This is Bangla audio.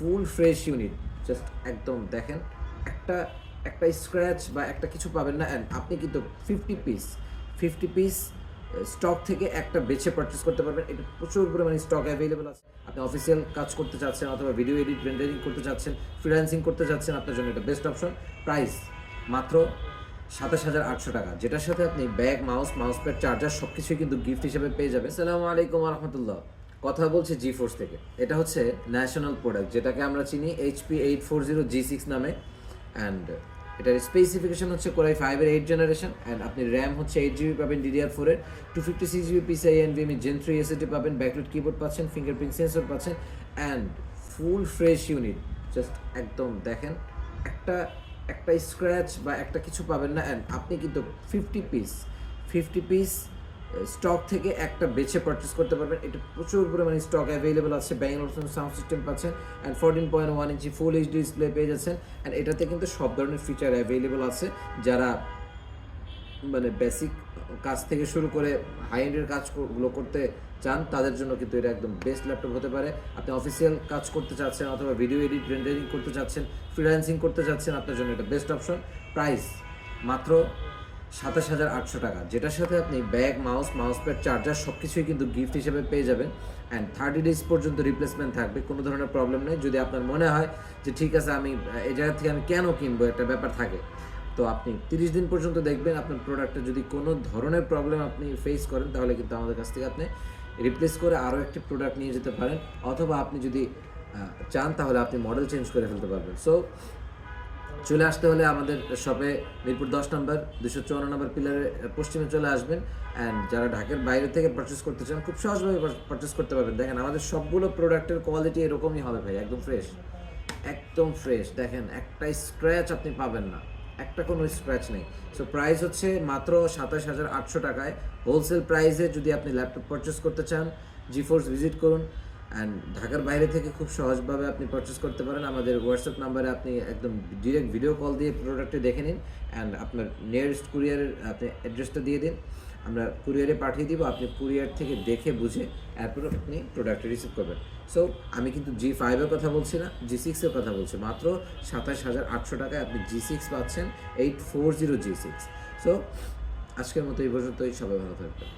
ফুল ফ্রেশ ইউনিট, জাস্ট একদম দেখেন, একটা একটা স্ক্র্যাচ বা একটা কিছু পাবেন না। অ্যান্ড আপনি কিন্তু 50 পিস স্টক থেকে একটা বেছে পারচেস করতে পারবেন। এটা প্রচুর পরিমাণে স্টক অ্যাভেলেবল আছে। আপনি অফিসিয়াল কাজ করতে চাচ্ছেন অথবা ভিডিও এডিট রেন্ডারিং করতে চাচ্ছেন, ফ্রিল্যান্সিং করতে চাচ্ছেন, আপনার জন্য এটা বেস্ট অপশন। প্রাইস মাত্র 27,800 টাকা, যেটার সাথে আপনি ব্যাগ, মাউস প্যাড, চার্জার সব কিছুই কিন্তু গিফট হিসেবে পেয়ে যাবেন। আসসালামু আলাইকুম রহমতুল্লাহ। কথা বলছি জিফোর্স থেকে। এটা হচ্ছে ন্যাশনাল প্রোডাক্ট, যেটাকে আমরা চিনি HP 840 G6 নামে। অ্যান্ড এটার স্পেসিফিকেশন হচ্ছে কোরাই 5-এর 8 জেনারেশন। অ্যান্ড আপনি র্যাম হচ্ছে 8GB পাবেন, DDR4-এর 256GB PCIe NVMe Gen 3 SSD পাবেন, ব্যাকলাইট কিবোর্ড পাচ্ছেন, ফিঙ্গারপ্রিন্ট সেন্সর পাচ্ছেন, and full fresh unit. Just একদম দেখেন, একটা একটা স্ক্র্যাচ বা একটা কিছু পাবেন না। অ্যান্ড আপনি কিন্তু 50 পিস স্টক থেকে একটা বেছে পারচেস করতে পারবেন। এটা প্রচুর পরিমাণে স্টক অ্যাভেলেবল আছে। ব্যাঙ্গালোর সাউন্ড সিস্টেম পাচ্ছেন, and 14.1 inch full HD display পেয়ে যাচ্ছেন। অ্যান্ড এটাতে কিন্তু সব ধরনের ফিচার অ্যাভেলেবল আছে। যারা মানে বেসিক কাজ থেকে শুরু করে হাই এন্ডের কাজগুলো করতে চান, তাদের জন্য কিন্তু এটা একদম বেস্ট ল্যাপটপ হতে পারে। আপনি অফিসিয়াল কাজ করতে চাচ্ছেন অথবা ভিডিও এডিট রেন্ডারিং করতে চাচ্ছেন, ফ্রিল্যান্সিং করতে চাচ্ছেন, আপনার জন্য এটা বেস্ট অপশন। প্রাইস মাত্র 27,800 টাকা, যেটার সাথে আপনি ব্যাগ, মাউস প্যাড, চার্জার সব কিছুই কিন্তু গিফট হিসেবে পেয়ে যাবেন। অ্যান্ড 30 ডেজ পর্যন্ত রিপ্লেসমেন্ট থাকবে, কোনো ধরনের প্রবলেম নেই। যদি আপনার মনে হয় যে ঠিক আছে আমি এই জায়গা থেকে আমি কেন কিনবো, একটা ব্যাপার থাকে, তো আপনি 30 দিন পর্যন্ত দেখবেন। আপনার প্রোডাক্টে যদি কোনো ধরনের প্রবলেম আপনি ফেস করেন, তাহলে কিন্তু আমাদের কাছ থেকে আপনি রিপ্লেস করে আরও একটি প্রোডাক্ট নিয়ে যেতে পারেন। অথবা আপনি যদি চান তাহলে আপনি মডেল চেঞ্জ করে ফেলতে পারবেন। সো চলে আসতে হলে আমাদের শপে মিরপুর 10 নম্বর 254 নম্বর পিলারের পশ্চিমে চলে আসবেন। অ্যান্ড যারা ঢাকার বাইরে থেকে পারচেস করতে চান, খুব সহজভাবে পারচেস করতে পারবেন। দেখেন আমাদের সবগুলো প্রোডাক্টের কোয়ালিটি এরকমই হবে ভাই, একদম ফ্রেশ, একদম ফ্রেশ। দেখেন একটা স্ক্র্যাচ আপনি পাবেন না, একটা কোনো স্ক্র্যাচ নেই। সো প্রাইস হচ্ছে মাত্র 27,800 টাকায়। হোলসেল প্রাইসে যদি আপনি ল্যাপটপ পারচেস করতে চান, জিফোর্স ভিজিট করুন। অ্যান্ড ঢাকার বাইরে থেকে খুব সহজভাবে আপনি পারচেস করতে পারেন। আমাদের হোয়াটসঅ্যাপ নাম্বারে আপনি একদম ডিরেক্ট ভিডিও কল দিয়ে প্রোডাক্টটি দেখে নিন। অ্যান্ড আপনার নিয়ারেস্ট কুরিয়ারের আপনি অ্যাড্রেসটা দিয়ে দিন, আমরা কুরিয়ারে পাঠিয়ে দিব। আপনি কুরিয়ার থেকে দেখে বুঝে এরপর আপনি প্রোডাক্টটি রিসিভ করবেন। সো আমি কিন্তু G5-এর কথা বলছি না, G6-এর কথা বলছি। মাত্র 27,800 টাকায় আপনি G6 পাচ্ছেন, 840 G6। সো আজকের মতো এই পর্যন্তই, সবাই ভালো থাকবেন।